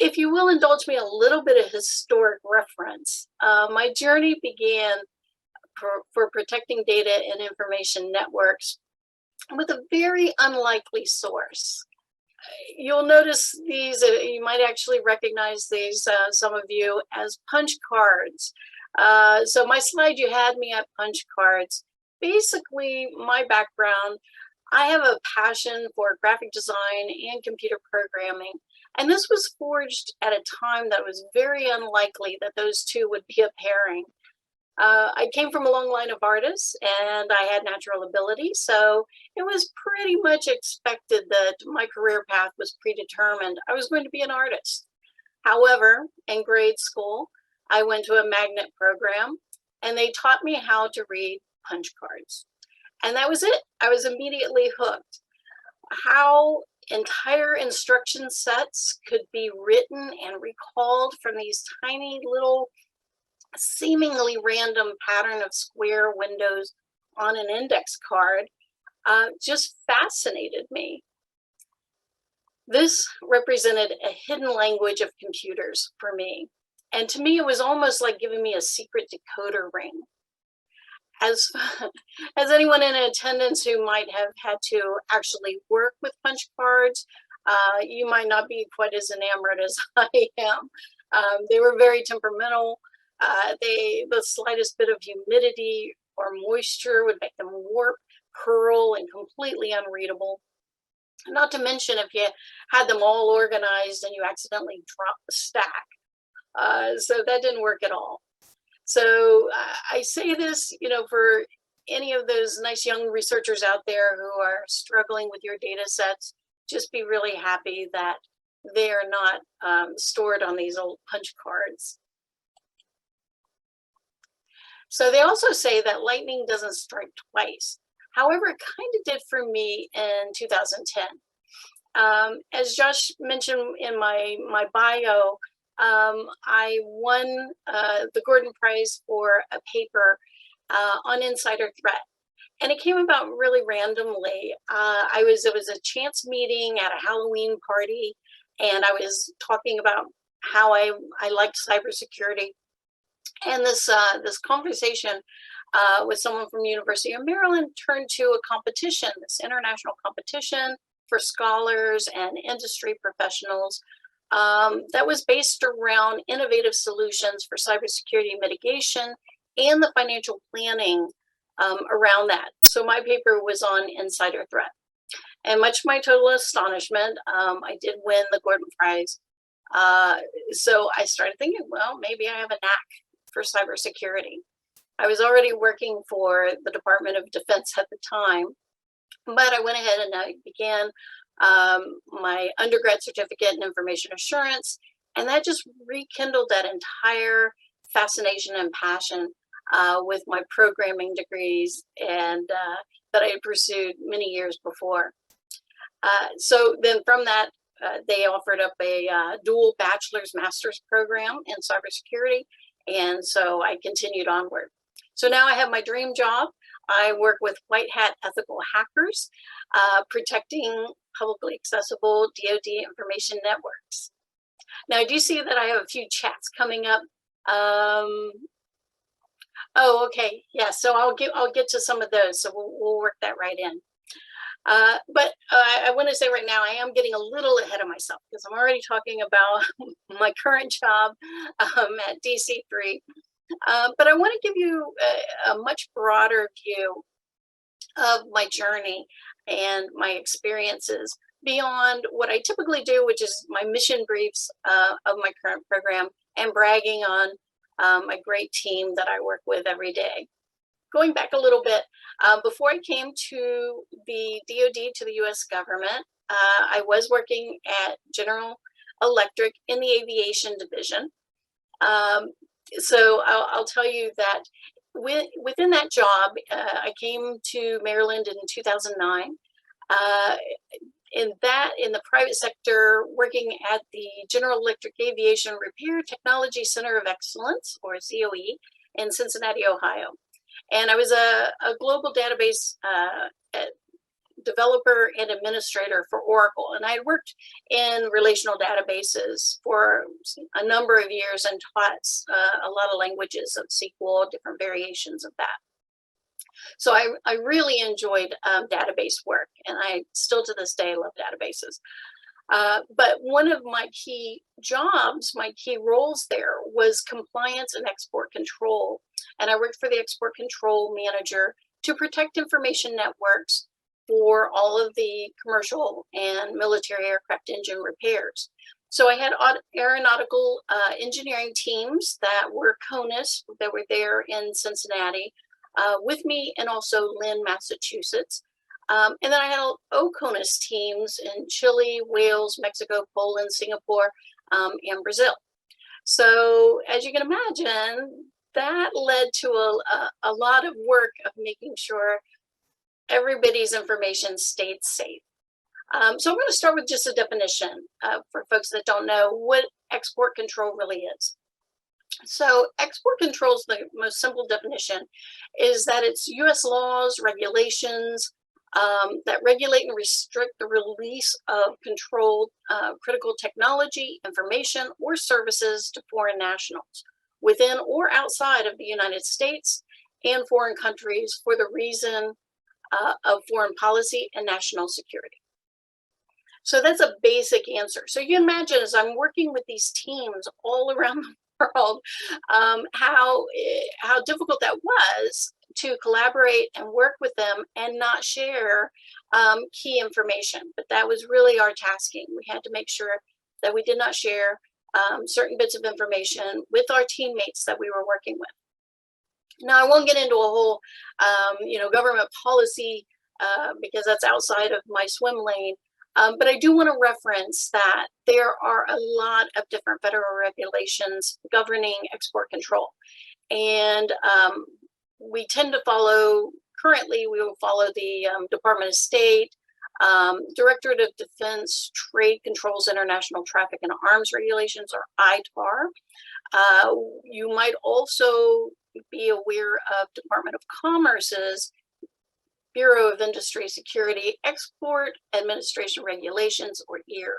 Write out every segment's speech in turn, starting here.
if you will indulge me a little bit of historic reference, my journey began for protecting data and information networks with a very unlikely source. You'll notice these, you might actually recognize these, some of you, as punch cards. So my slide, you had me at punch cards. Basically, my background, I have a passion for graphic design and computer programming. And this was forged at a time that was very unlikely that those two would be a pairing. I came from a long line of artists and I had natural ability, so it was pretty much expected that my career path was predetermined. I was going to be an artist. However, in grade school, I went to a magnet program and they taught me how to read punch cards. And that was it. I was immediately hooked. How entire instruction sets could be written and recalled from these tiny little seemingly random pattern of square windows on an index card just fascinated me. This represented a hidden language of computers for me. And to me, it was almost like giving me a secret decoder ring. As anyone in attendance who might have had to actually work with punch cards, you might not be quite as enamored as I am. They were very temperamental. The slightest bit of humidity or moisture would make them warp, curl, and completely unreadable. Not to mention if you had them all organized and you accidentally dropped the stack. So that didn't work at all. So I say this, for any of those nice young researchers out there who are struggling with your data sets, just be really happy that they are not stored on these old punch cards. So they also say that lightning doesn't strike twice. However, it kind of did for me in 2010. As Josh mentioned in my bio, I won the Gordon Prize for a paper on insider threat. And it came about really randomly. It was a chance meeting at a Halloween party, and I was talking about how I liked cybersecurity. And this conversation with someone from University of Maryland turned to a competition, this international competition for scholars and industry professionals that was based around innovative solutions for cybersecurity mitigation and the financial planning around that. So my paper was on insider threat. And much to my total astonishment, I did win the Gordon Prize. So I started thinking, well, maybe I have a knack for cybersecurity. I was already working for the Department of Defense at the time, but I went ahead and I began my undergrad certificate in information assurance, and that just rekindled that entire fascination and passion with my programming degrees and that I had pursued many years before. So then from that, they offered up a dual bachelor's master's program in cybersecurity. And so I continued onward. So now I have my dream job. I work with white hat ethical hackers, protecting publicly accessible DoD information networks. Now I do see that I have a few chats coming up. Oh, okay, yeah. So I'll get to some of those. So we'll work that right in. But I want to say right now, I am getting a little ahead of myself because I'm already talking about my current job at DC3. But I want to give you a much broader view of my journey and my experiences beyond what I typically do, which is my mission briefs of my current program and bragging on my great team that I work with every day. Going back a little bit, before I came to the DoD, to the US government, I was working at General Electric in the aviation division. So I'll tell you that within that job, I came to Maryland in 2009. In the private sector, working at the General Electric Aviation Repair Technology Center of Excellence, or COE, in Cincinnati, Ohio. And I was a global database developer and administrator for Oracle, and I had worked in relational databases for a number of years and taught a lot of languages of SQL, different variations of that. So I really enjoyed database work, and I still to this day love databases. But one of my key jobs, my key roles there was compliance and export control. And I worked for the export control manager to protect information networks for all of the commercial and military aircraft engine repairs. So I had aeronautical engineering teams that were CONUS, that were there in Cincinnati with me, and also Lynn, Massachusetts. And then I had OCONUS teams in Chile, Wales, Mexico, Poland, Singapore, and Brazil. So as you can imagine, that led to a lot of work of making sure everybody's information stayed safe. So I'm going to start with just a definition for folks that don't know what export control really is. So export control is the most simple definition, is that it's U.S. laws, regulations that regulate and restrict the release of controlled critical technology, information, or services to foreign nationals within or outside of the United States and foreign countries for the reason of foreign policy and national security. So that's a basic answer. So you imagine, as I'm working with these teams all around the world, how difficult that was to collaborate and work with them and not share key information. But that was really our tasking. We had to make sure that we did not share certain bits of information with our teammates that we were working with. Now, I won't get into a whole, government policy because that's outside of my swim lane. But I do want to reference that there are a lot of different federal regulations governing export control. And we tend to follow, currently we will follow the Department of State, Directorate of Defense, Trade Controls, International Traffic and Arms Regulations, or ITAR. You might also be aware of Department of Commerce's Bureau of Industry Security Export Administration Regulations, or EAR.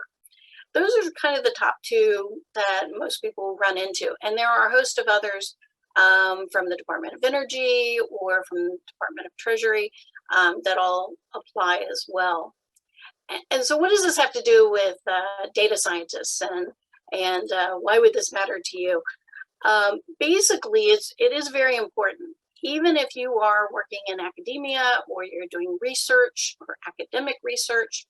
Those are kind of the top two that most people run into. And there are a host of others from the Department of Energy or from the Department of Treasury that all apply as well. And so what does this have to do with data scientists, and why would this matter to you? Basically, it is very important. Even if you are working in academia or you're doing research or academic research,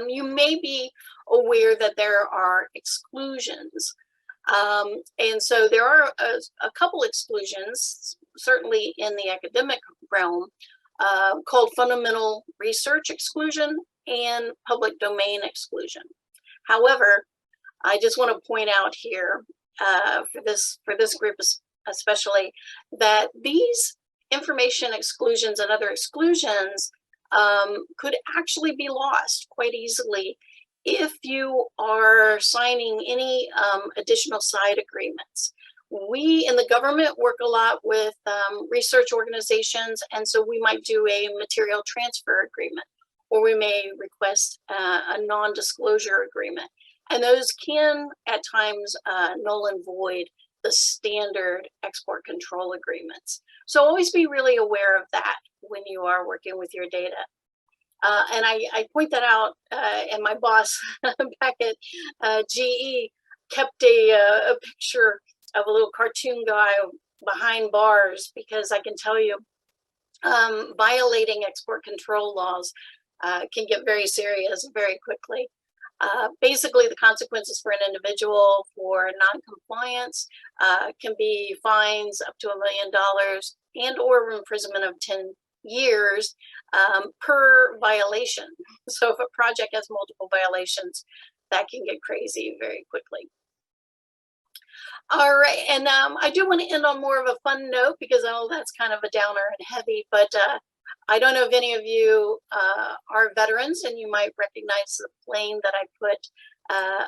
you may be aware that there are exclusions. And so there are a couple exclusions, certainly in the academic realm, called fundamental research exclusion and public domain exclusion. However, I just want to point out here for this group especially, that these information exclusions and other exclusions could actually be lost quite easily if you are signing any additional side agreements. We in the government work a lot with research organizations, and so we might do a material transfer agreement, or we may request a non-disclosure agreement. And those can at times null and void the standard export control agreements. So always be really aware of that when you are working with your data. And I point that out, and my boss back at GE kept a picture of a little cartoon guy behind bars, because I can tell you violating export control laws can get very serious very quickly. Basically, the consequences for an individual for non-compliance can be fines up to $1 million and or imprisonment of 10 years per violation. So if a project has multiple violations, that can get crazy very quickly. All right, and I do want to end on more of a fun note, because I know that's kind of a downer and heavy, but I don't know if any of you are veterans, and you might recognize the plane that I put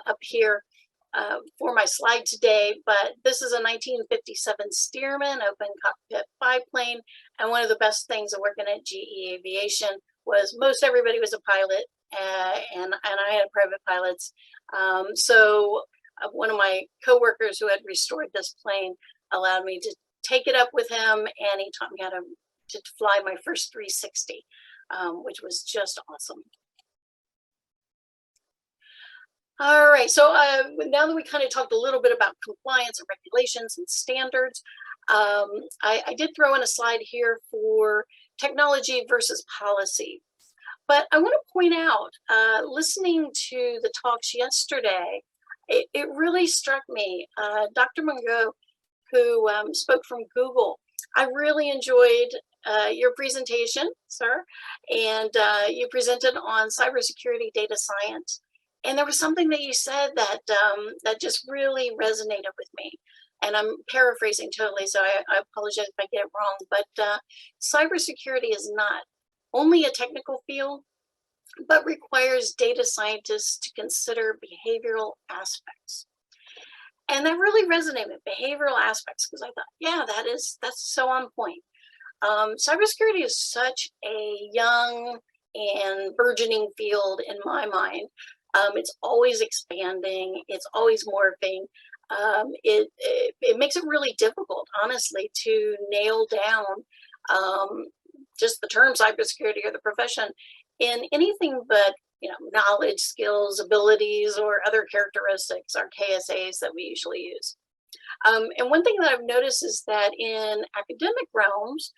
up here for my slide today, but this is a 1957 Stearman open cockpit biplane, and one of the best things of working at GE Aviation was most everybody was a pilot, and I had private pilots. So one of my coworkers who had restored this plane allowed me to take it up with him, and he taught me how to fly my first 360, which was just awesome. All right, so now that we kind of talked a little bit about compliance and regulations and standards, I did throw in a slide here for technology versus policy. But I want to point out, listening to the talks yesterday, it really struck me. Dr. Mungo, who spoke from Google, I really enjoyed your presentation, sir, and you presented on cybersecurity data science. And there was something that you said that that just really resonated with me. And I'm paraphrasing totally, so I apologize if I get it wrong. But cybersecurity is not only a technical field, but requires data scientists to consider behavioral aspects. And that really resonated with behavioral aspects, because I thought, yeah, that's so on point. Cybersecurity is such a young and burgeoning field in my mind. It's always expanding. It's always morphing. It makes it really difficult, honestly, to nail down just the term cybersecurity or the profession in anything but knowledge, skills, abilities, or other characteristics, or KSAs that we usually use. And one thing that I've noticed is that in academic realms,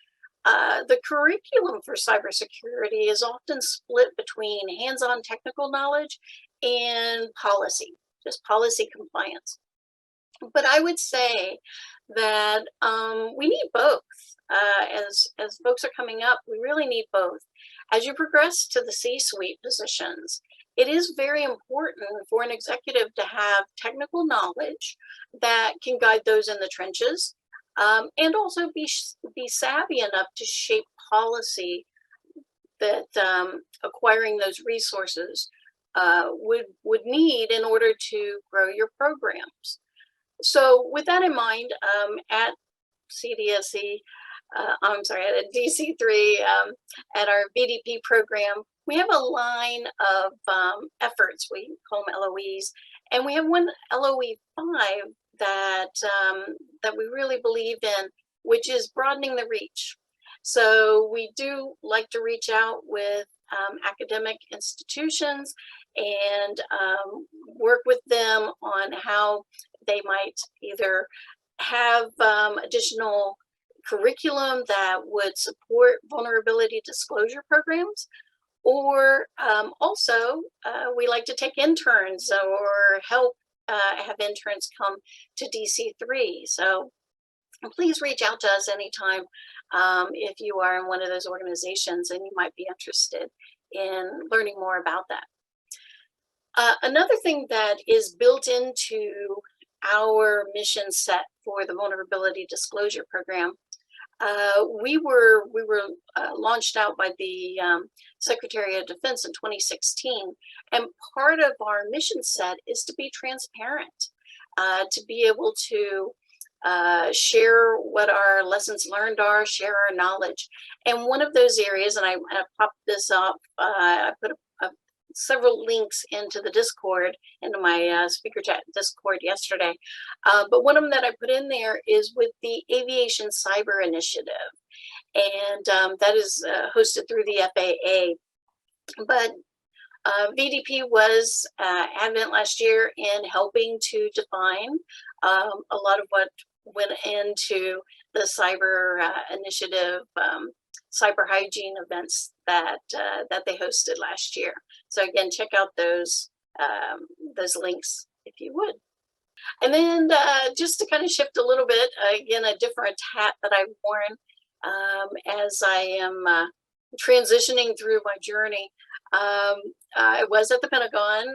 the curriculum for cybersecurity is often split between hands-on technical knowledge and policy, just policy compliance. But I would say that we need both. As folks are coming up, we really need both. As you progress to the C-suite positions, it is very important for an executive to have technical knowledge that can guide those in the trenches, and also be savvy enough to shape policy that acquiring those resources would need in order to grow your programs. So with that in mind, at CDSE, at DC3, at our VDP program, we have a line of efforts. We call them LOEs, and we have one LOE 5 that we really believe in, which is broadening the reach. So we do like to reach out with academic institutions and work with them on how they might either have additional curriculum that would support vulnerability disclosure programs, or also we like to take interns or help have interns come to DC3. So please reach out to us anytime if you are in one of those organizations and you might be interested in learning more about that. Another thing that is built into our mission set for the vulnerability disclosure program, we were launched out by the Secretary of Defense in 2016, and part of our mission set is to be transparent, to be able to share what our lessons learned are, share our knowledge. And one of those areas, and I popped this up, I put several links into the Discord, into my speaker chat Discord yesterday. But one of them that I put in there is with the Aviation Cyber Initiative. And that is hosted through the FAA. But VDP was advent last year in helping to define a lot of what went into the cyber initiative, cyber hygiene events that they hosted last year. So again, check out those links if you would. And then just to kind of shift a little bit, again, a different hat that I've worn as I am transitioning through my journey. I was at the Pentagon,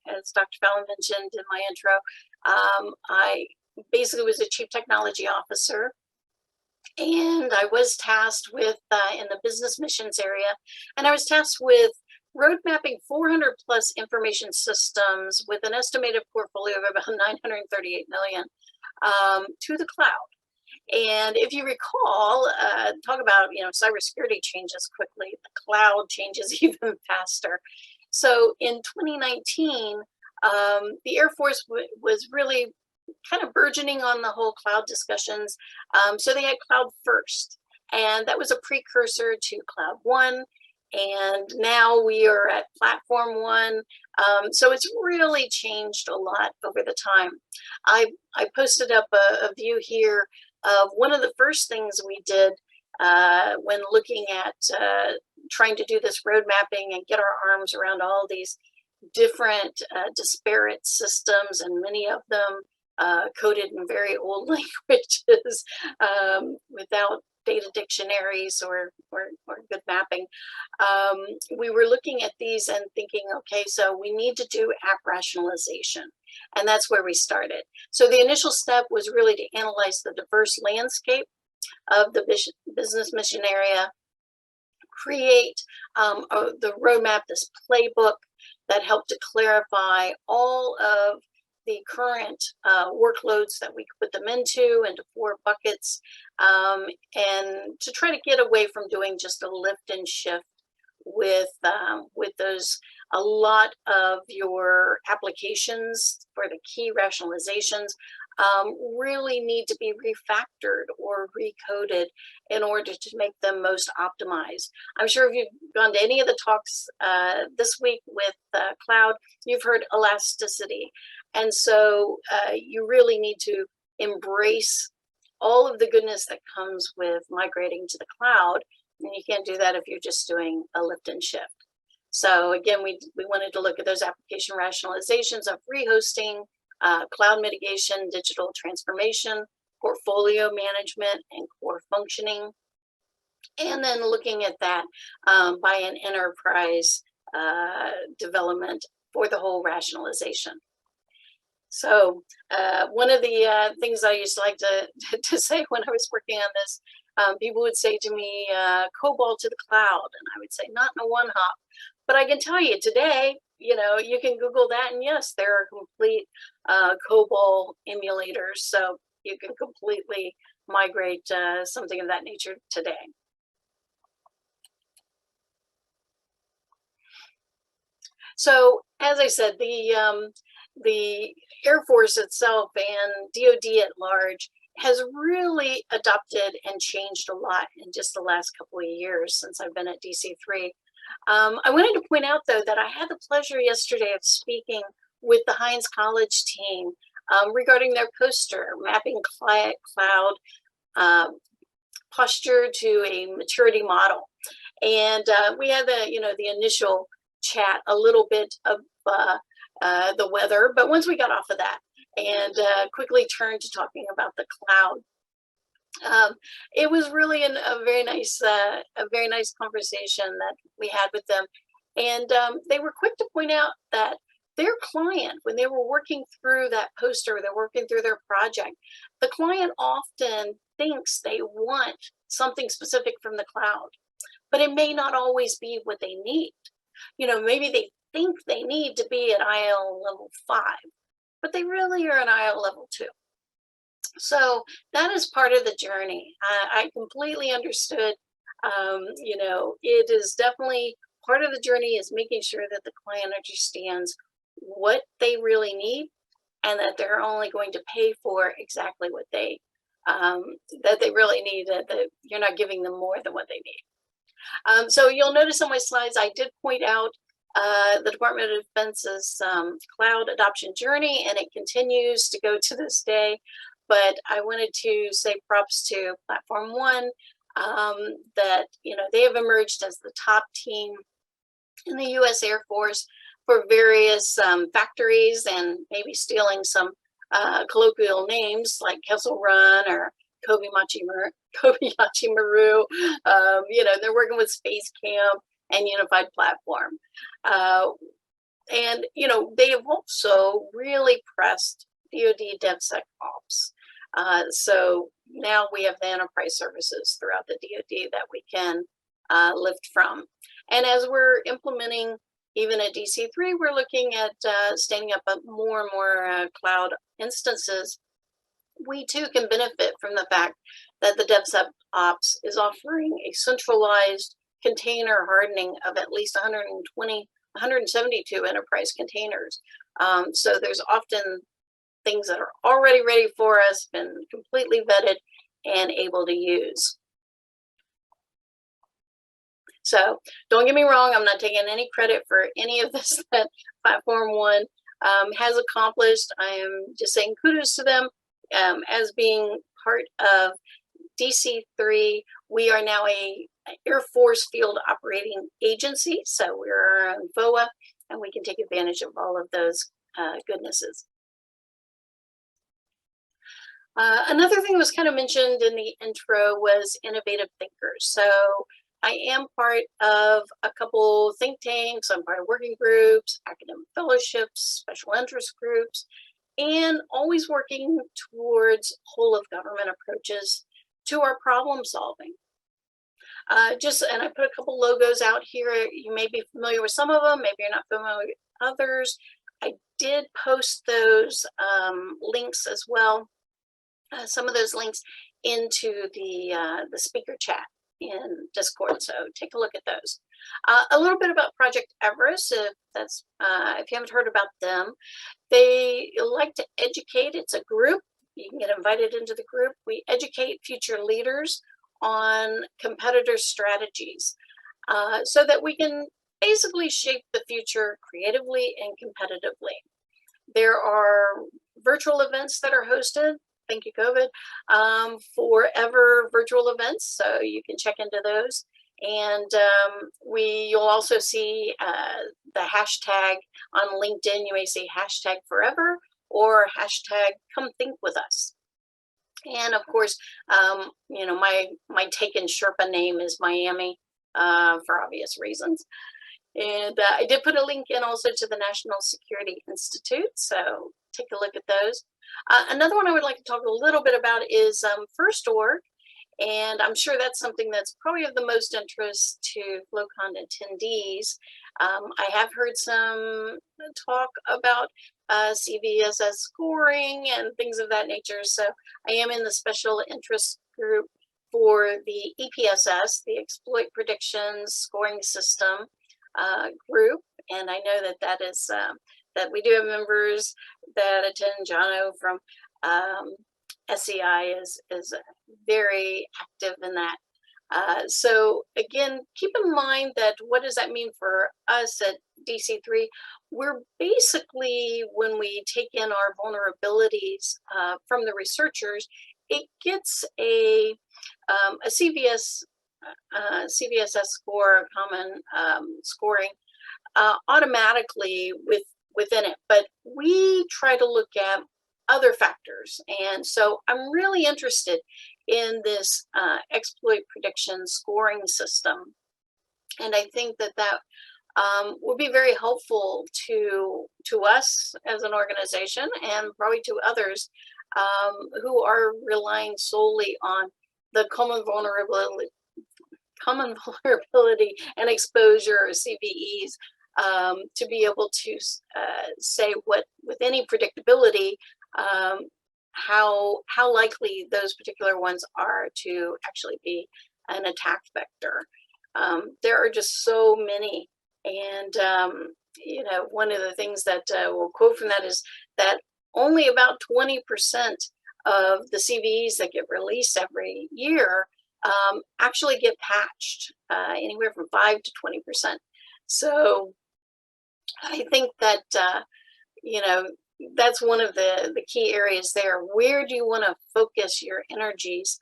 as Dr. Fallon mentioned in my intro. I basically was a chief technology officer, and I was tasked with, in the business missions area, and I was tasked with road mapping 400 plus information systems with an estimated portfolio of about 938 million to the cloud. And if you recall, talk about, cybersecurity changes quickly, the cloud changes even faster. So in 2019, the Air Force was really kind of burgeoning on the whole cloud discussions. So they had Cloud First, and that was a precursor to Cloud One. And now we are at Platform One. So it's really changed a lot over the time. I posted up a view here of one of the first things we did when looking at trying to do this road mapping and get our arms around all these different disparate systems, and many of them coded in very old languages without data dictionaries or good mapping. We were looking at these and thinking, okay, so we need to do app rationalization. And that's where we started. So the initial step was really to analyze the diverse landscape of the business mission area, create the roadmap, this playbook that helped to clarify all of the current workloads that we could put them into 4 buckets, and to try to get away from doing just a lift and shift with those. A lot of your applications for the key rationalizations really need to be refactored or recoded in order to make them most optimized. I'm sure if you've gone to any of the talks this week with cloud, you've heard elasticity. And so you really need to embrace all of the goodness that comes with migrating to the cloud. And you can't do that if you're just doing a lift and shift. So again, we wanted to look at those application rationalizations of rehosting, cloud mitigation, digital transformation, portfolio management, and core functioning. And then looking at that by an enterprise development for the whole rationalization. So one of the things I used to like to say when I was working on this, people would say to me, COBOL to the cloud. And I would say, not in a one hop. But I can tell you today, you can Google that, and yes, there are complete COBOL emulators. So you can completely migrate something of that nature today. So as I said, the Air Force itself and DoD at large has really adopted and changed a lot in just the last couple of years since I've been at DC3. I wanted to point out, though, that I had the pleasure yesterday of speaking with the Hines College team regarding their poster, Mapping Cloud Posture to a Maturity Model. And we had the initial chat a little bit of the weather, but once we got off of that and quickly turned to talking about the cloud, it was really a very nice conversation that we had with them. And they were quick to point out that their client, when they were working through that poster, they're working through their project, the client often thinks they want something specific from the cloud, but it may not always be what they need. Maybe they think they need to be at IL level 5, but they really are at IL level 2. So that is part of the journey. I completely understood. It is definitely part of the journey is making sure that the client understands what they really need, and that they're only going to pay for exactly what they really need. That you're not giving them more than what they need. So you'll notice on my slides, I did point out the Department of Defense's cloud adoption journey, and it continues to go to this day. But I wanted to say props to Platform One, that they have emerged as the top team in the U.S. Air Force for various factories, and maybe stealing some colloquial names like Kessel Run or Kobayashi Maru. They're working with Space Camp and Unified Platform. And they have also really pressed DoD DevSecOps. So now we have the enterprise services throughout the DoD that we can lift from. And as we're implementing, even at DC3, we're looking at standing up more and more cloud instances. we too can benefit from the fact that the DevSecOps is offering a centralized container hardening of at least 172 enterprise containers. So there's often things that are already ready for us, been completely vetted and able to use. So don't get me wrong, I'm not taking any credit for any of this that Platform One has accomplished. I am just saying kudos to them as being part of DC3. We are now a Air Force Field Operating Agency, so we're on FOA, and we can take advantage of all of those goodnesses. Another thing that was kind of mentioned in the intro was innovative thinkers. So I am part of a couple think tanks, I'm part of working groups, academic fellowships, special interest groups, and always working towards whole of government approaches to our problem solving. And I put a couple logos out here. You may be familiar with some of them, maybe you're not familiar with others. I did post those links as well, some of those links into the speaker chat in Discord, so take a look at those. A little bit about Project Everest, if you haven't heard about them. They like to educate. It's a group. You can get invited into the group. We educate future leaders on competitor strategies so that we can basically shape the future creatively and competitively. There are virtual events that are hosted. Thank you, COVID, forever virtual events, so you can check into those. And you'll also see the hashtag on LinkedIn. You may see hashtag forever or hashtag come think with us. And of course, you know, my taken Sherpa name is Miami for obvious reasons. And I did put a link in also to the National Security Institute, so take a look at those. Another one I would like to talk a little bit about is FirstOrg, and I'm sure that's something that's probably of the most interest to FloCon attendees. I have heard some talk about CVSS scoring and things of that nature, so I am in the special interest group for the EPSS, the Exploit Predictions Scoring System group, and I know that is that we do have members that attend. Jono from SCI is very active in that. So again, keep in mind that what does that mean for us at DC3? We're basically, when we take in our vulnerabilities from the researchers, it gets a CVSS score, common scoring, automatically within it. But we try to look at other factors. And so I'm really interested in this exploit prediction scoring system. And I think that will be very helpful to us as an organization, and probably to others who are relying solely on the common vulnerability and exposure, or CVEs, to be able to say what, with any predictability, how likely those particular ones are to actually be an attack vector. There are just so many, and you know, one of the things that we'll quote from that is that only about 20% of the CVEs that get released every year actually get patched, anywhere from 5 to 20%. So I think that you know, that's one of the key areas there. Where do you want to focus your energies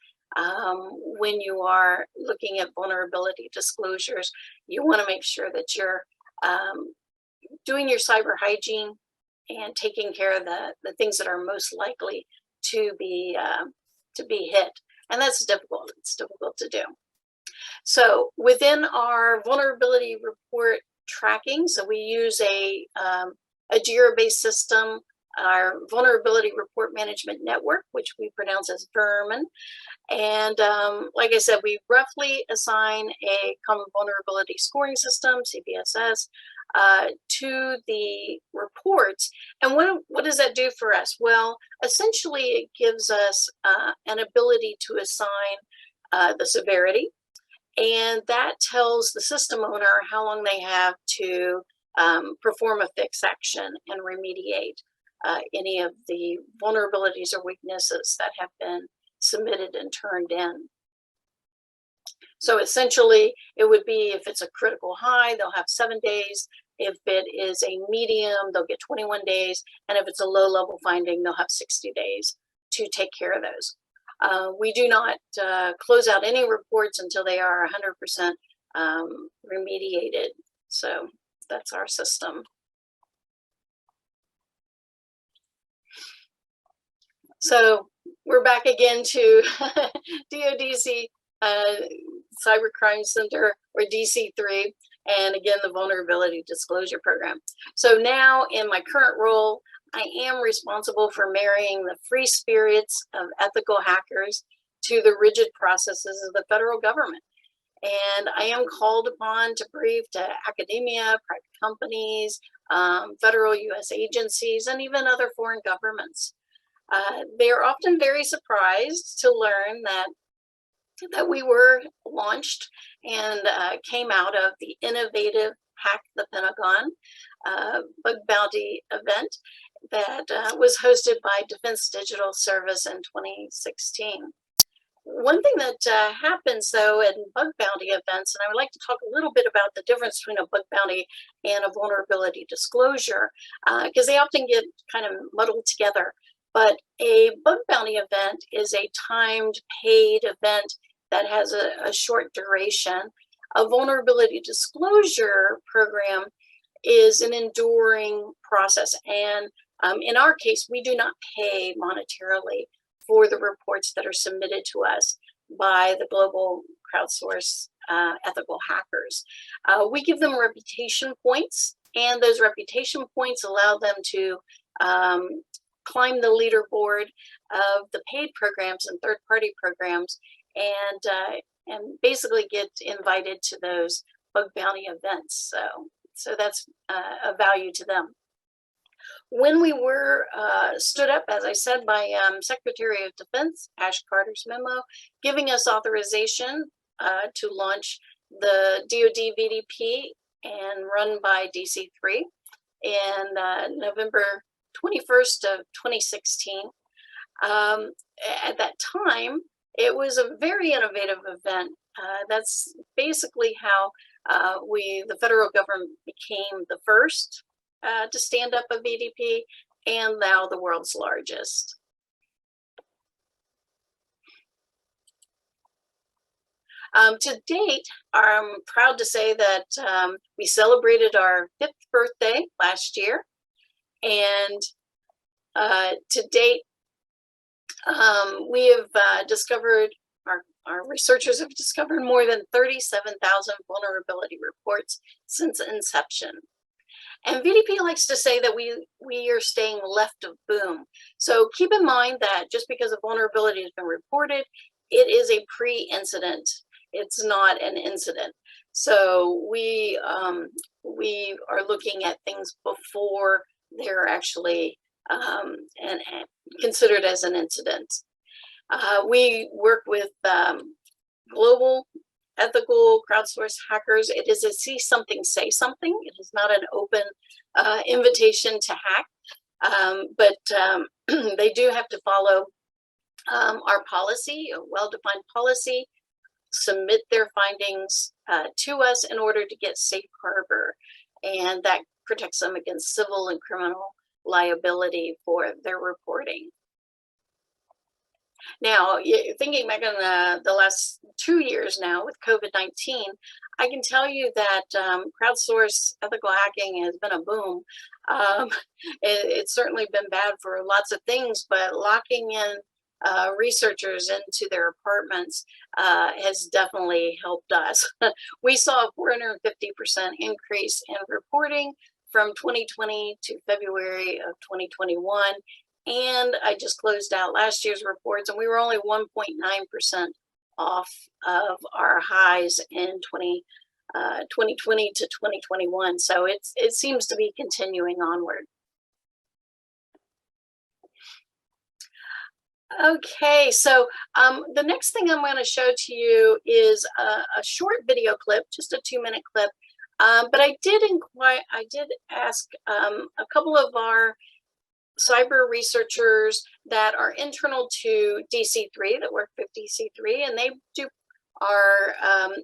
when you are looking at vulnerability disclosures? You want to make sure that you're doing your cyber hygiene and taking care of the things that are most likely to be hit. And that's difficult. It's difficult to do. So within our vulnerability report tracking, so we use a JIRA-based system, our Vulnerability Report Management Network, which we pronounce as VERMIN. And like I said, we roughly assign a common vulnerability scoring system, CVSS, to the reports. And what does that do for us? Well, essentially, it gives us an ability to assign the severity, and that tells the system owner how long they have to perform a fix action and remediate any of the vulnerabilities or weaknesses that have been submitted and turned in. So essentially, it would be if it's a critical high, they'll have 7 days. If it is a medium, they'll get 21 days. And if it's a low level finding, they'll have 60 days to take care of those. We do not close out any reports until they are 100% remediated. So that's our system. So we're back again to DODC Cybercrime Center, or DC3, and again, the Vulnerability Disclosure Program. So now in my current role, I am responsible for marrying the free spirits of ethical hackers to the rigid processes of the federal government. And I am called upon to brief to academia, private companies, federal US agencies, and even other foreign governments. They are often very surprised to learn that we were launched and came out of the innovative Hack the Pentagon bug bounty event that was hosted by Defense Digital Service in 2016. One thing that happens though in bug bounty events, and I would like to talk a little bit about the difference between a bug bounty and a vulnerability disclosure, because they often get kind of muddled together. But a bug bounty event is a timed paid event that has a short duration. A vulnerability disclosure program is an enduring process. And in our case, we do not pay monetarily for the reports that are submitted to us by the global crowdsource ethical hackers. We give them reputation points, and those reputation points allow them to climb the leaderboard of the paid programs and third-party programs, and basically get invited to those bug bounty events. So that's a value to them. When we were stood up, as I said, by Secretary of Defense Ash Carter's memo, giving us authorization to launch the DoD VDP and run by DC3 in November 21st of 2016. At that time, it was a very innovative event. That's basically how the federal government became the first to stand up a VDP, and now the world's largest. To date, I'm proud to say that we celebrated our 5th birthday last year, and to date, we have discovered, our researchers have discovered more than 37,000 vulnerability reports since inception. And VDP likes to say that we are staying left of boom. So keep in mind that just because a vulnerability has been reported, it is a pre-incident. It's not an incident. So we are looking at things before they're actually and considered as an incident. We work with global ethical crowdsourced hackers. It is a see something, say something. It is not an open invitation to hack, but they do have to follow our policy, a well-defined policy, submit their findings to us in order to get safe harbor, and that protects them against civil and criminal liability for their reporting. Now, thinking back on the last 2 years now with COVID-19, I can tell you that crowdsourced ethical hacking has been a boom. It's certainly been bad for lots of things, but locking in researchers into their apartments has definitely helped us. We saw a 450% increase in reporting from 2020 to February of 2021. And I just closed out last year's reports, and we were only 1.9% off of our highs in 2020 to 2021. So it seems to be continuing onward. Okay, so the next thing I'm going to show to you is a short video clip, just a 2-minute clip. But I did ask a couple of our cyber researchers that are internal to DC3, that work with DC3, and they do our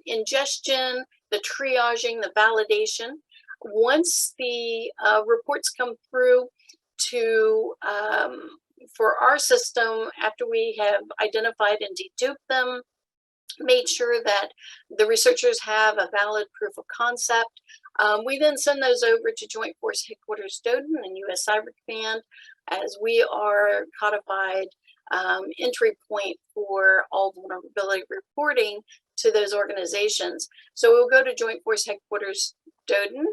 ingestion, the triaging, the validation. Once the reports come through to for our system, after we have identified and deduped them, made sure that the researchers have a valid proof of concept, we then send those over to Joint Force Headquarters Doden and U.S. Cyber Command, as we are codified entry point for all vulnerability reporting to those organizations. So we'll go to Joint Force Headquarters Doden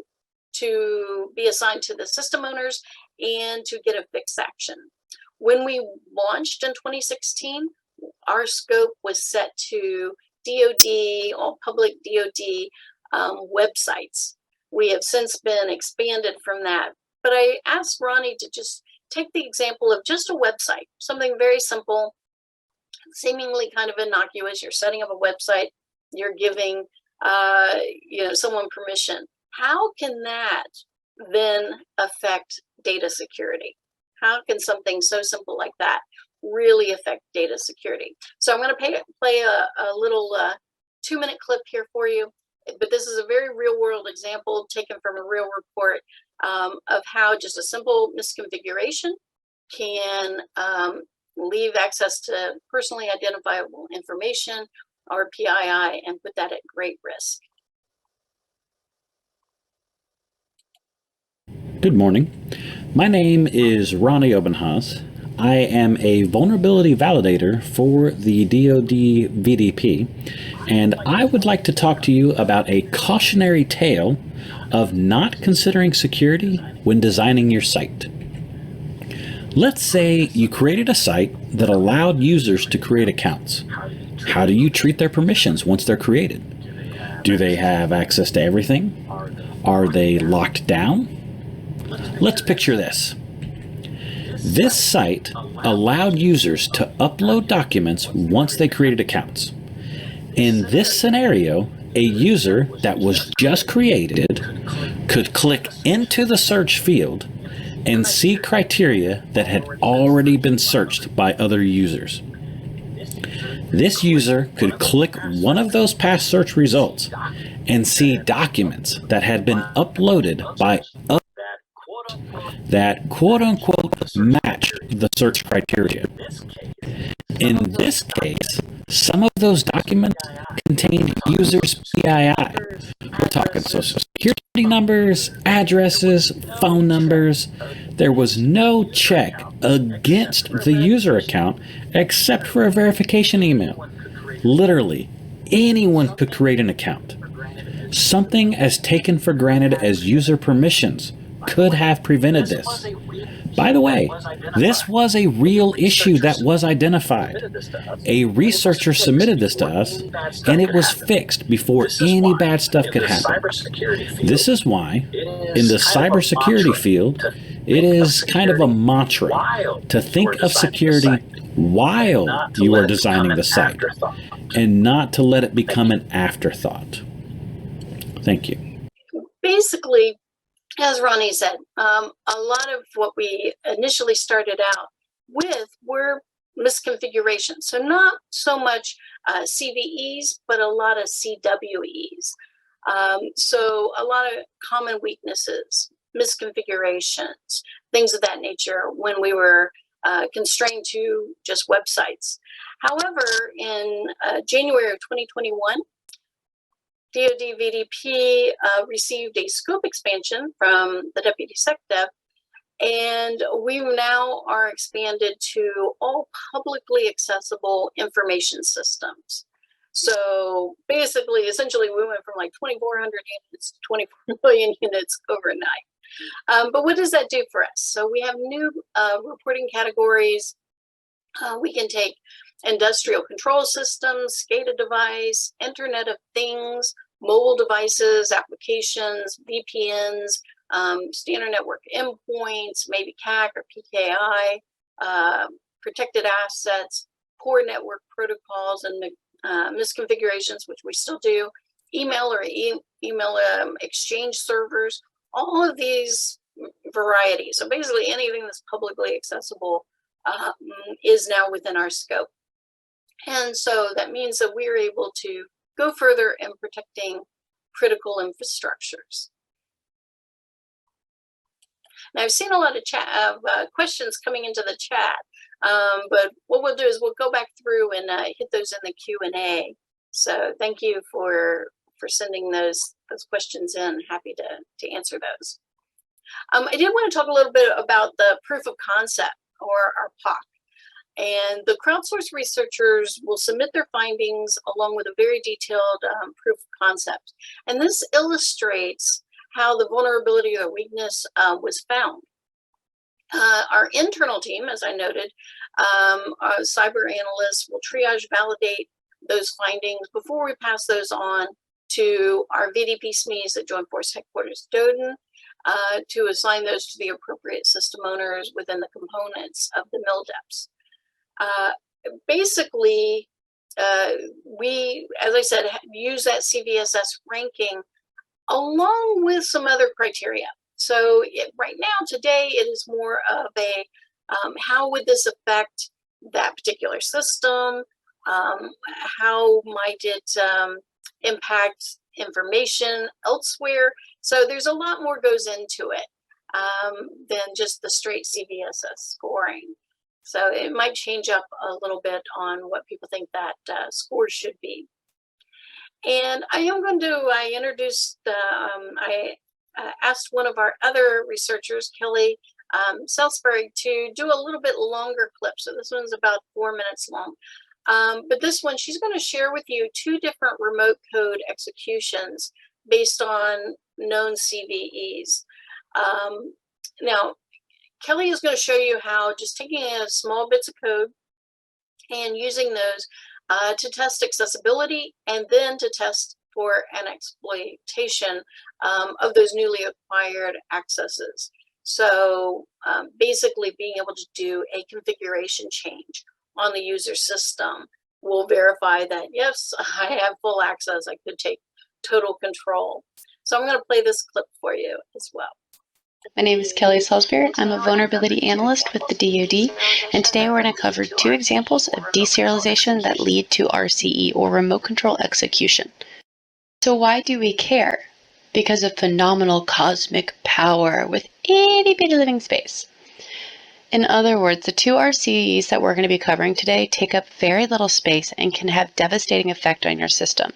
to be assigned to the system owners and to get a fix action. When we launched in 2016, our scope was set to DoD, all public DoD websites. We have since been expanded from that. But I asked Ronnie to just take the example of just a website, something very simple, seemingly kind of innocuous. You're setting up a website, you're giving someone permission. How can that then affect data security? How can something so simple like that really affect data security? So I'm going to play a little 2-minute clip here for you, but this is a very real world example taken from a real report of how just a simple misconfiguration can leave access to personally identifiable information, or PII, and put that at great risk. Good morning. My name is Ronnie Obenhaus. I am a vulnerability validator for the DoD VDP, and I would like to talk to you about a cautionary tale of not considering security when designing your site. Let's say you created a site that allowed users to create accounts. How do you treat their permissions once they're created? Do they have access to everything? Are they locked down? Let's picture this. This site allowed users to upload documents once they created accounts. In this scenario, a user that was just created could click into the search field and see criteria that had already been searched by other users. This user could click one of those past search results and see documents that had been uploaded by others that quote-unquote match the search criteria. In this case, some of those documents contained users' PII. We're talking social security numbers, addresses, phone numbers. There was no check against the user account except for a verification email. Literally, anyone could create an account. Something as taken for granted as user permissions could have prevented this. By the way, this was a real issue that was identified. A researcher submitted this to us, and it was fixed before any bad stuff could happen. This is why, in the cybersecurity field, it is kind of a mantra to think of security while you are designing the site, and not to let it become an afterthought. Thank you. Basically, as Ronnie said, a lot of what we initially started out with were misconfigurations. So not so much CVEs, but a lot of CWEs. So a lot of common weaknesses, misconfigurations, things of that nature when we were constrained to just websites. However, in January of 2021, DoD VDP received a scope expansion from the Deputy SecDev, and we now are expanded to all publicly accessible information systems. So basically, essentially, we went from like 2,400 units to 24 million units overnight. But what does that do for us? So we have new reporting categories. We can take industrial control systems, SCADA device, Internet of Things, mobile devices, applications, VPNs, standard network endpoints, maybe CAC or PKI, protected assets, poor network protocols and misconfigurations, which we still do, email or email exchange servers, all of these varieties. So basically anything that's publicly accessible is now within our scope. And so that means that we're able to go further in protecting critical infrastructures. Now, I've seen a lot of questions coming into the chat, but what we'll do is we'll go back through and hit those in the Q&A. So thank you for sending those questions in. Happy to answer those. I did want to talk a little bit about the proof of concept, or our POC. And the crowdsourced researchers will submit their findings along with a very detailed proof of concept. And this illustrates how the vulnerability or weakness was found. Our internal team, as I noted, our cyber analysts will triage, validate those findings before we pass those on to our VDP SMEs at Joint Force Headquarters Doden to assign those to the appropriate system owners within the components of the MilDeps. Basically, we, as I said, use that CVSS ranking along with some other criteria. So right now, today, it is more of a how would this affect that particular system? How might it impact information elsewhere? So there's a lot more goes into it than just the straight CVSS scoring. So it might change up a little bit on what people think that scores should be. And I introduced, I asked one of our other researchers, Kelly Salisbury, to do a little bit longer clip. So this one's about 4 minutes long. But this one, she's going to share with you 2 different remote code executions based on known CVEs. Now, Kelly is going to show you how just taking small bits of code and using those to test accessibility and then to test for an exploitation of those newly acquired accesses. So basically being able to do a configuration change on the user system will verify that, yes, I have full access, I could take total control. So I'm going to play this clip for you as well. My name is Kelly Salisbury. I'm a vulnerability analyst with the DoD, and today we're going to cover 2 examples of deserialization that lead to RCE, or remote control execution. So why do we care? Because of phenomenal cosmic power with itty bitty living space. In other words, the 2 RCEs that we're going to be covering today take up very little space and can have devastating effect on your system.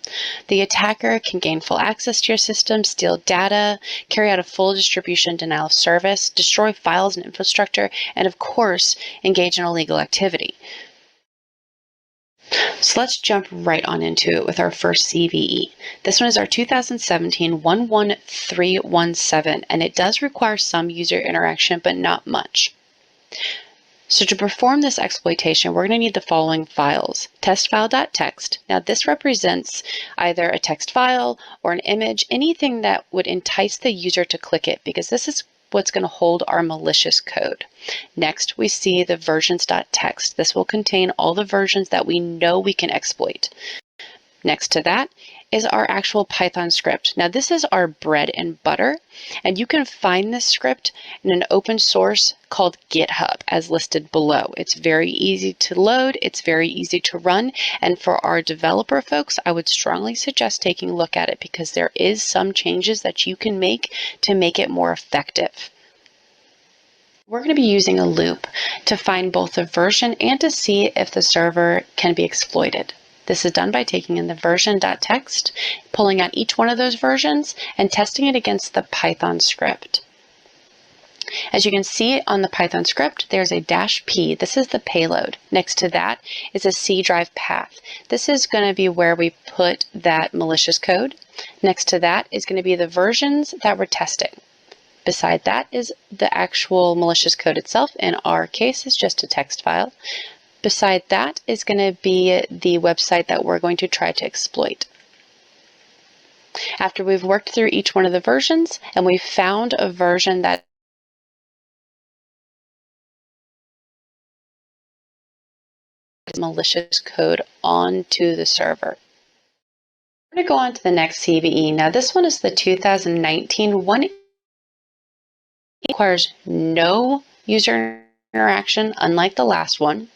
The attacker can gain full access to your system, steal data, carry out a full distribution denial of service, destroy files and infrastructure, and of course, engage in illegal activity. So let's jump right on into it with our first CVE. This one is our 2017 11317, and it does require some user interaction, but not much. So to perform this exploitation, we're going to need the following files. Testfile.txt. Now this represents either a text file or an image, anything that would entice the user to click it, because this is what's going to hold our malicious code. Next, we see the versions.txt. This will contain all the versions that we know we can exploit. Next to that is our actual Python script. Now this is our bread and butter, and you can find this script in an open source called GitHub as listed below. It's very easy to load, it's very easy to run, and for our developer folks, I would strongly suggest taking a look at it because there is some changes that you can make to make it more effective. We're going to be using a loop to find both the version and to see if the server can be exploited. This is done by taking in the version.txt, pulling out each one of those versions, and testing it against the Python script. As you can see on the Python script, there's a -p. This is the payload. Next to that is a C drive path. This is going to be where we put that malicious code. Next to that is going to be the versions that we're testing. Beside that is the actual malicious code itself. In our case, it's just a text file. Beside that is going to be the website that we're going to try to exploit. After we've worked through each one of the versions and we've found a version that is malicious code onto the server. We're going to go on to the next CVE. Now this one is the 2019 one. It requires no user interaction, unlike the last one.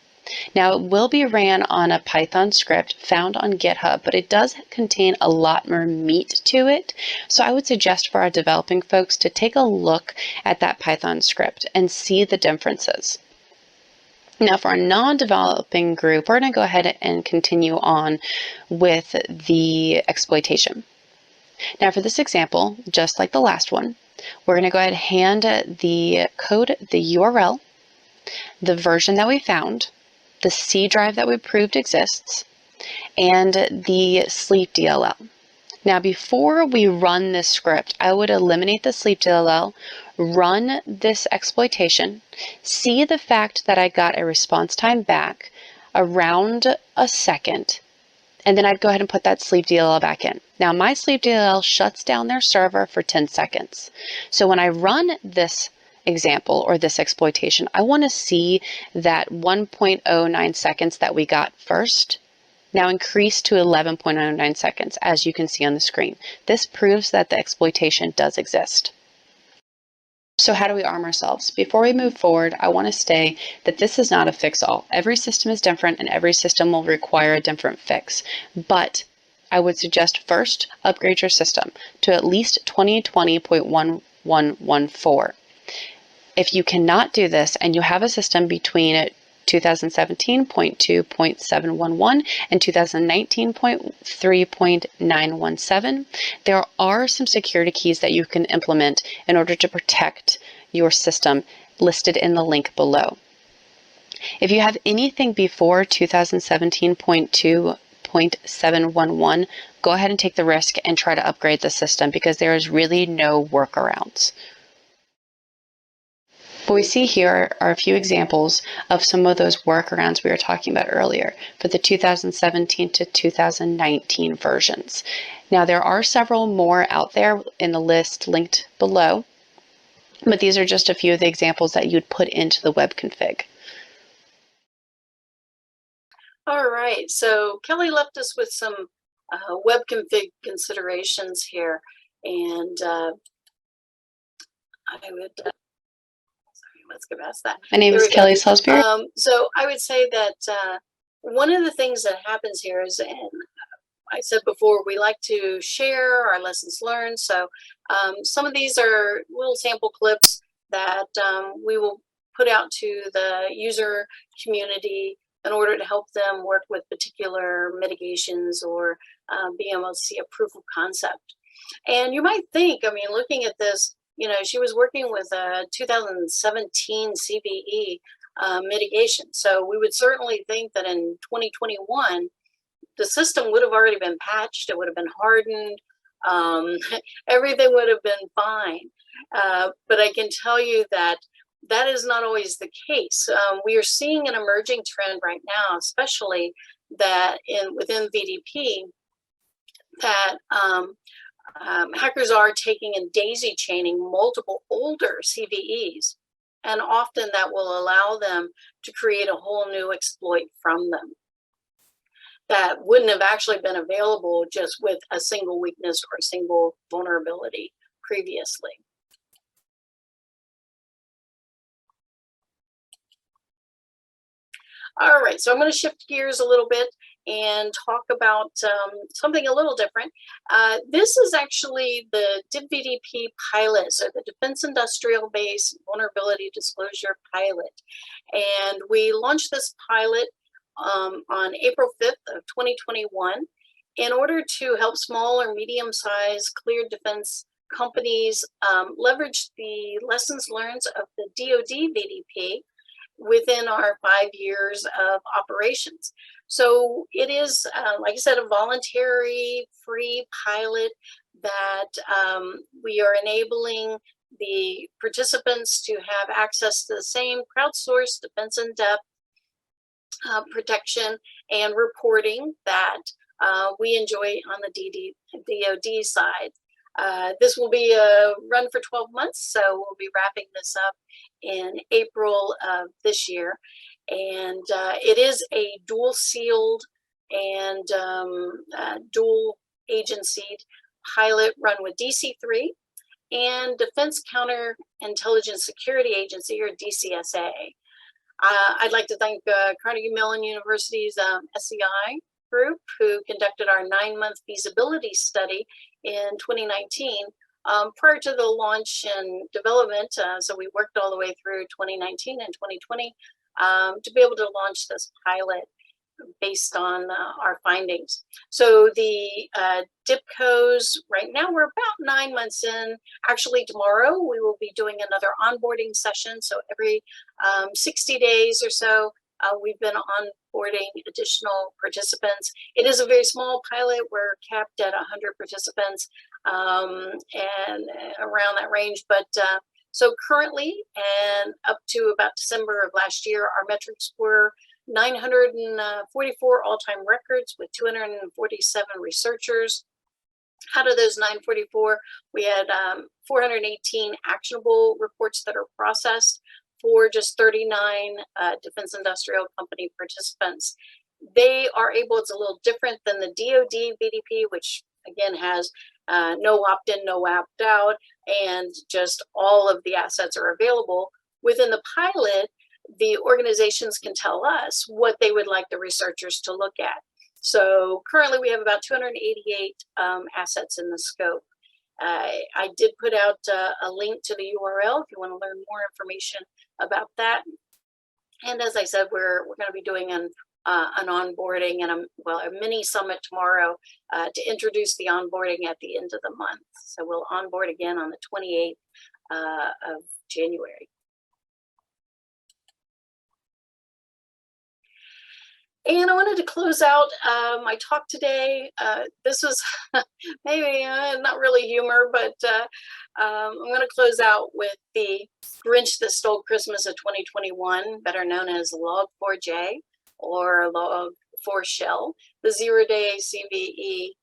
Now it will be ran on a Python script found on GitHub, but it does contain a lot more meat to it. So I would suggest for our developing folks to take a look at that Python script and see the differences. Now for our non-developing group, we're going to go ahead and continue on with the exploitation. Now for this example, just like the last one, we're going to go ahead and hand the code, the URL, the version that we found, the C drive that we proved exists, and the sleep DLL. Now, before we run this script, I would eliminate the sleep DLL, run this exploitation, see the fact that I got a response time back around a second, and then I'd go ahead and put that sleep DLL back in. Now, my sleep DLL shuts down their server for 10 seconds. So when I run this example or this exploitation, I want to see that 1.09 seconds that we got first now increase to 11.09 seconds, as you can see on the screen. This proves that the exploitation does exist. So how do we arm ourselves? Before we move forward, I want to say that this is not a fix-all. Every system is different and every system will require a different fix. But I would suggest first, upgrade your system to at least 2020.1114. If you cannot do this and you have a system between 2017.2.711 and 2019.3.917, there are some security keys that you can implement in order to protect your system listed in the link below. If you have anything before 2017.2.711, go ahead and take the risk and try to upgrade the system because there is really no workarounds. What we see here are a few examples of some of those workarounds we were talking about earlier for the 2017 to 2019 versions. Now, there are several more out there in the list linked below, but these are just a few of the examples that you'd put into the web config. All right, so Kelly left us with some web config considerations here, and I would let's go past that. My name is Kelly Salisbury. So I would say that one of the things that happens here is, and I said before, we like to share our lessons learned. So some of these are little sample clips that we will put out to the user community in order to help them work with particular mitigations or be able to see a proof of concept. And you might think, I mean, looking at this, you know, she was working with a 2017 CVE mitigation. So we would certainly think that in 2021, the system would have already been patched. It would have been hardened. Everything would have been fine. But I can tell you that that is not always the case. We are seeing an emerging trend right now, especially that within VDP, that hackers are taking and daisy chaining multiple older CVEs, and often that will allow them to create a whole new exploit from them that wouldn't have actually been available just with a single weakness or a single vulnerability previously. All right, so I'm going to shift gears a little bit and talk about something a little different. This is actually the DivVDP pilot, so the Defense Industrial Base Vulnerability Disclosure Pilot. And we launched this pilot on April 5th of 2021 in order to help small or medium-sized cleared defense companies leverage the lessons learned of the DoD VDP within our 5 years of operations. So it is, like I said, a voluntary free pilot that we are enabling the participants to have access to the same crowdsourced defense in-depth protection and reporting that we enjoy on the DoD side. This will be a run for 12 months, so we'll be wrapping this up in April of this year. And it is a dual sealed and dual agency pilot run with DC-3 and Defense Counterintelligence Security Agency, or DCSA. I'd like to thank Carnegie Mellon University's SEI group, who conducted our 9-month feasibility study in 2019 prior to the launch and development. So we worked all the way through 2019 and 2020 to be able to launch this pilot based on our findings. So the DIPCOs, right now we're about 9 months in. Actually, tomorrow we will be doing another onboarding session. So every 60 days or so, we've been onboarding additional participants. It is a very small pilot. We're capped at 100 participants and around that range. But so currently, and up to about December of last year, our metrics were 944 all-time records with 247 researchers. Out of those 944, we had 418 actionable reports that are processed for just 39 defense industrial company participants. They are able, it's a little different than the DoD VDP, which again has no opt-in, no opt-out, and just all of the assets are available. Within the pilot, the organizations can tell us what they would like the researchers to look at. So currently we have about 288 assets in the scope. I did put out a link to the URL if you want to learn more information about that. And as I said, we're going to be doing an onboarding and a mini summit tomorrow to introduce the onboarding at the end of the month. So we'll onboard again on the 28th of January. And I wanted to close out my talk today. This was maybe not really humor, but I'm going to close out with the Grinch that Stole Christmas of 2021, better known as Log4j or Log4Shell, the 0-day CVE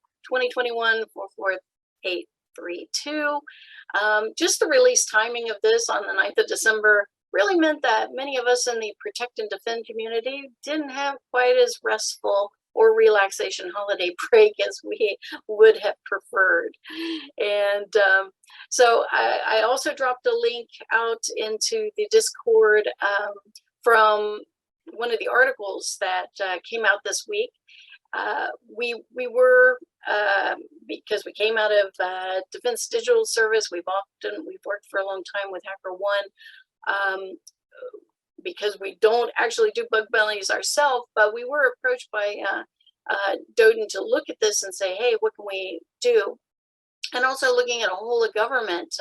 2021-44832. Just the release timing of this on the 9th of December really meant that many of us in the protect and defend community didn't have quite as restful or relaxation holiday break as we would have preferred. And so I also dropped a link out into the Discord from one of the articles that came out this week. We were, because we came out of Defense Digital Service, we've worked for a long time with HackerOne, because we don't actually do bug bounties ourselves, but we were approached by Doden to look at this and say, hey, what can we do? And also looking at a whole of government,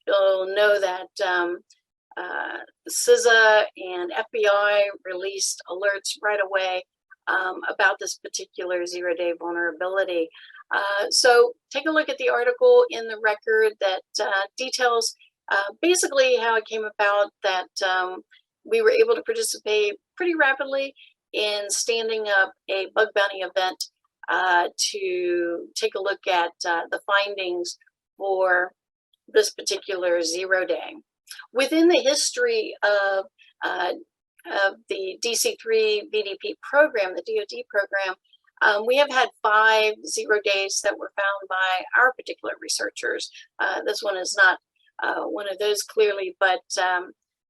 you'll know that CISA and FBI released alerts right away about this particular 0-day vulnerability. So take a look at the article in the record that details basically how it came about that we were able to participate pretty rapidly in standing up a bug bounty event to take a look at the findings for this particular 0-day. Within the history of the DC-3 VDP program, the DoD program, we have had 5 0-days that were found by our particular researchers. This one is not one of those clearly, but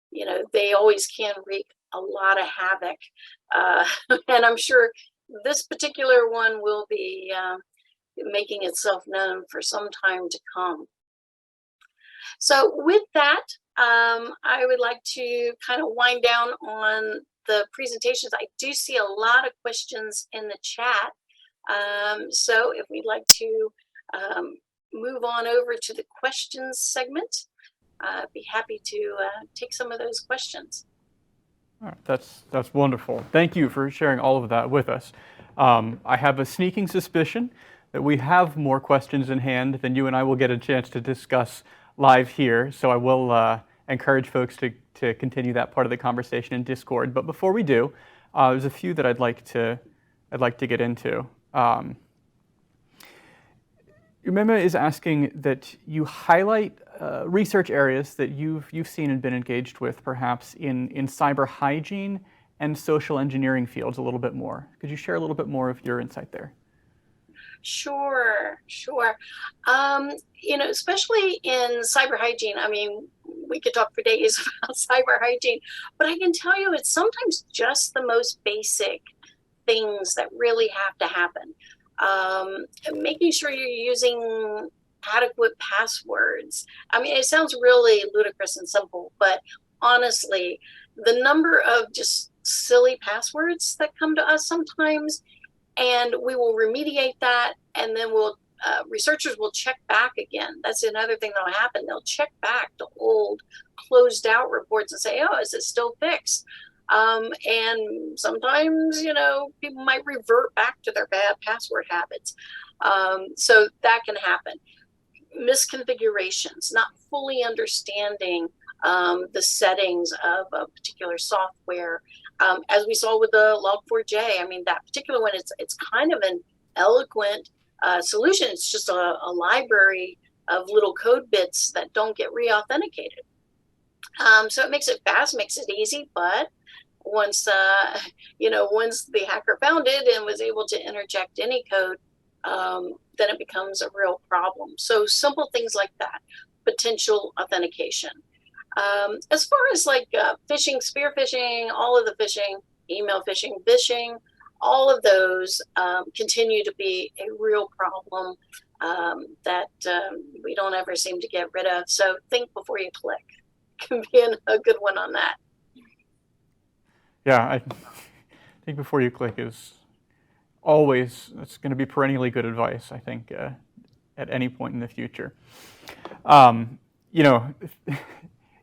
you know, they always can wreak a lot of havoc. And I'm sure this particular one will be making itself known for some time to come. So with that, I would like to kind of wind down on the presentations. I do see a lot of questions in the chat. So if we'd like to move on over to the questions segment, I'd be happy to take some of those questions. All right, that's wonderful. Thank you for sharing all of that with us. I have a sneaking suspicion that we have more questions in hand than you and I will get a chance to discuss live here. So I will encourage folks to continue that part of the conversation in Discord. But before we do, there's a few that I'd like to get into. Your memo is asking that you highlight research areas that you've seen and been engaged with, perhaps in cyber hygiene and social engineering fields a little bit more. Could you share a little bit more of your insight there? Sure, sure. Especially in cyber hygiene, I mean, we could talk for days about cyber hygiene, but I can tell you it's sometimes just the most basic things that really have to happen. Making sure you're using adequate passwords. I mean, it sounds really ludicrous and simple, but honestly, the number of just silly passwords that come to us sometimes, and we will remediate that, and then researchers will check back again. That's another thing that'll happen. They'll check back to old closed out reports and say, oh, is it still fixed? And sometimes, people might revert back to their bad password habits. So that can happen. Misconfigurations, not fully understanding the settings of a particular software. As we saw with the Log4j, I mean, that particular one, it's kind of an eloquent solution. It's just a library of little code bits that don't get re-authenticated. So it makes it fast, makes it easy, but once the hacker found it and was able to interject any code, then it becomes a real problem. So simple things like that, potential authentication. As far as like phishing, spear phishing, all of the phishing, email phishing, all of those continue to be a real problem that we don't ever seem to get rid of. So think before you click can be a good one on that. Yeah, I think before you click is always, it's going to be perennially good advice, I think, at any point in the future.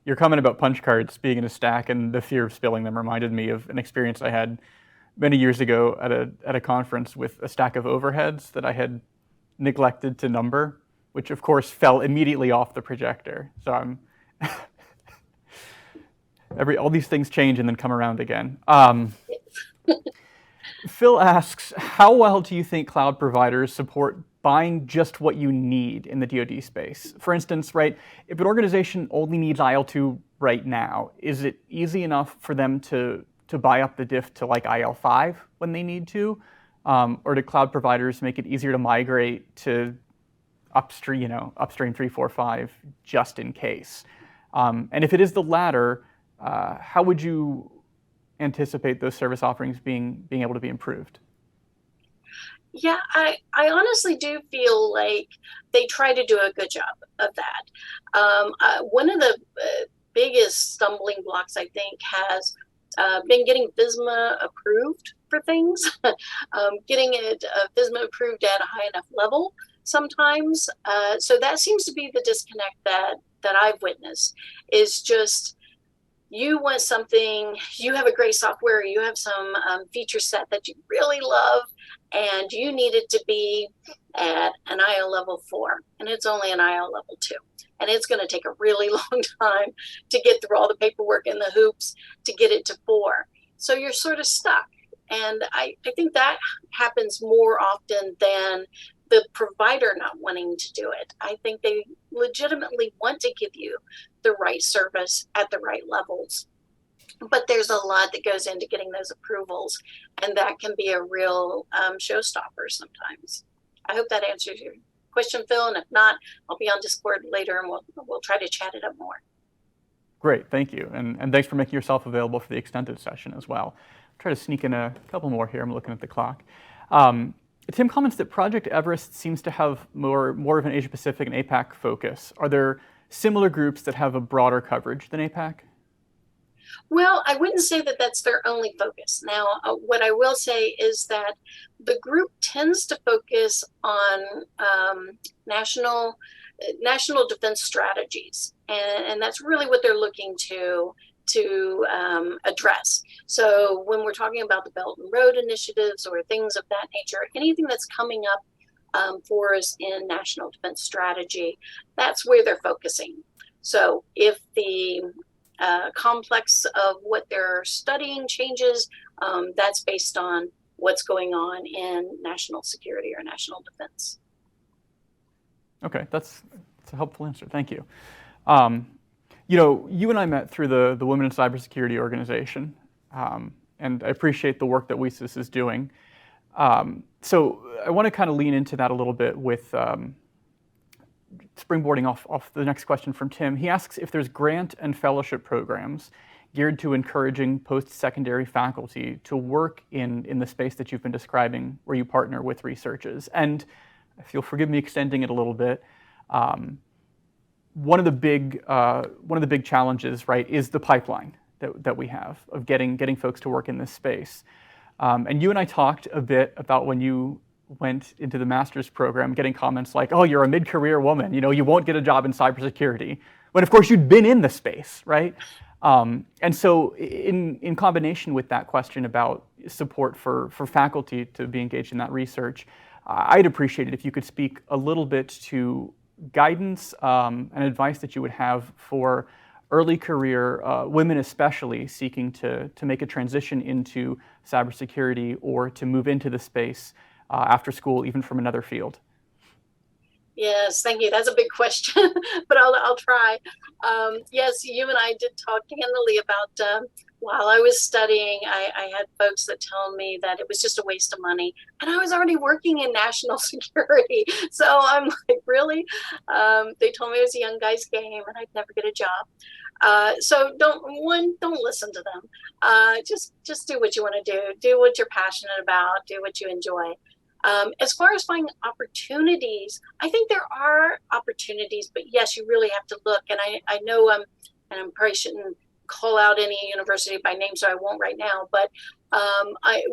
Your comment about punch cards being in a stack and the fear of spilling them reminded me of an experience I had many years ago at a conference with a stack of overheads that I had neglected to number, which of course fell immediately off the projector. So I'm all these things change and then come around again. Phil asks, how well do you think cloud providers support buying just what you need in the DoD space? For instance, right, if an organization only needs IL2 right now, is it easy enough for them to buy up the diff to like IL5 when they need to? Or do cloud providers make it easier to migrate to upstream 3, 4, 5 just in case? And if it is the latter, how would you anticipate those service offerings being able to be improved? Yeah, I honestly do feel like they try to do a good job of that. One of the biggest stumbling blocks, I think, has been getting FSMA approved for things, getting it FSMA approved at a high enough level sometimes. So that seems to be the disconnect that I've witnessed, is just you want something, you have a great software, you have some feature set that you really love, and you need it to be at an IL level 4, and it's only an IL level 2. And it's going to take a really long time to get through all the paperwork and the hoops to get it to 4. So you're sort of stuck. And I think that happens more often than the provider not wanting to do it. I think they legitimately want to give you the right service at the right levels. But there's a lot that goes into getting those approvals, and that can be a real showstopper sometimes. I hope that answers your question, Phil, and if not, I'll be on Discord later and we'll try to chat it up more. Great, thank you. And thanks for making yourself available for the extended session as well. I'll try to sneak in a couple more here. I'm looking at the clock. Tim comments that Project Everest seems to have more of an Asia-Pacific and APAC focus. Are there similar groups that have a broader coverage than APAC? Well, I wouldn't say that that's their only focus. Now, what I will say is that the group tends to focus on national defense strategies, and that's really what they're looking to address. So when we're talking about the Belt and Road initiatives or things of that nature, anything that's coming up for us in national defense strategy, that's where they're focusing. So if the complex of what they're studying changes, that's based on what's going on in national security or national defense. Okay, that's a helpful answer. Thank you. You and I met through the Women in Cybersecurity organization, and I appreciate the work that WESIS is doing. So I want to kind of lean into that a little bit with springboarding off the next question from Tim. He asks if there's grant and fellowship programs geared to encouraging post-secondary faculty to work in the space that you've been describing, where you partner with researchers. And if you'll forgive me extending it a little bit, one of the big challenges, right, is the pipeline that we have of getting folks to work in this space. And you and I talked a bit about when you went into the master's program, getting comments like, "Oh, you're a mid-career woman. You won't get a job in cybersecurity." When of course you'd been in the space, right? And so, in combination with that question about support for faculty to be engaged in that research, I'd appreciate it if you could speak a little bit to guidance and advice that you would have for early career women, especially seeking to make a transition into cybersecurity or to move into the space after school, even from another field. Yes, thank you. That's a big question, but I'll try. Yes, you and I did talk candidly about while I was studying, I had folks that told me that it was just a waste of money, and I was already working in national security. So I'm like, really? They told me it was a young guy's game, and I'd never get a job. So don't listen to them. Just do what you want to do. Do what you're passionate about. Do what you enjoy. As far as finding opportunities, I think there are opportunities, but yes, you really have to look. And I know and I probably shouldn't call out any university by name, so I won't right now, but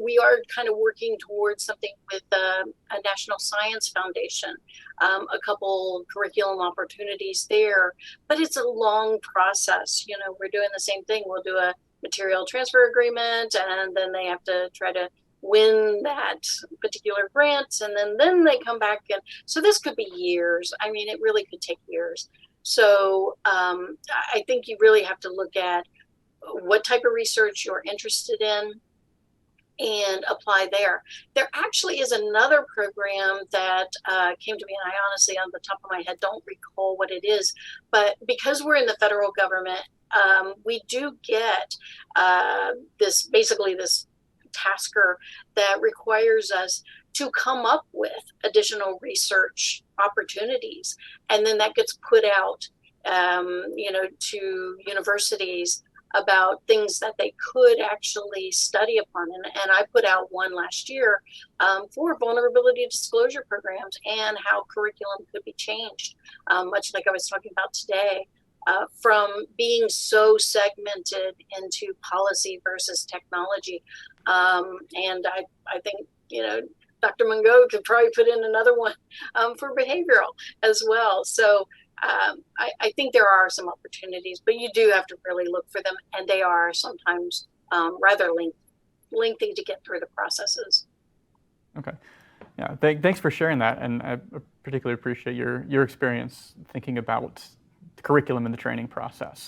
we are kind of working towards something with a National Science Foundation, a couple curriculum opportunities there, but it's a long process. We're doing the same thing. We'll do a material transfer agreement, and then they have to try to win that particular grant, and then they come back. And so this could be years. I mean, it really could take years. So I think you really have to look at what type of research you're interested in and apply there. There actually is another program that came to me, and I honestly, on the top of my head, don't recall what it is, but because we're in the federal government, we do get this tasker that requires us to come up with additional research opportunities, and then that gets put out to universities about things that they could actually study upon. And I put out one last year for vulnerability disclosure programs and how curriculum could be changed, much like I was talking about today, from being so segmented into policy versus technology. And I think, Dr. Mungo could probably put in another one for behavioral as well. So I think there are some opportunities, but you do have to really look for them, and they are sometimes rather lengthy to get through the processes. Okay. Yeah, thanks for sharing that, and I particularly appreciate your experience thinking about the curriculum and the training process.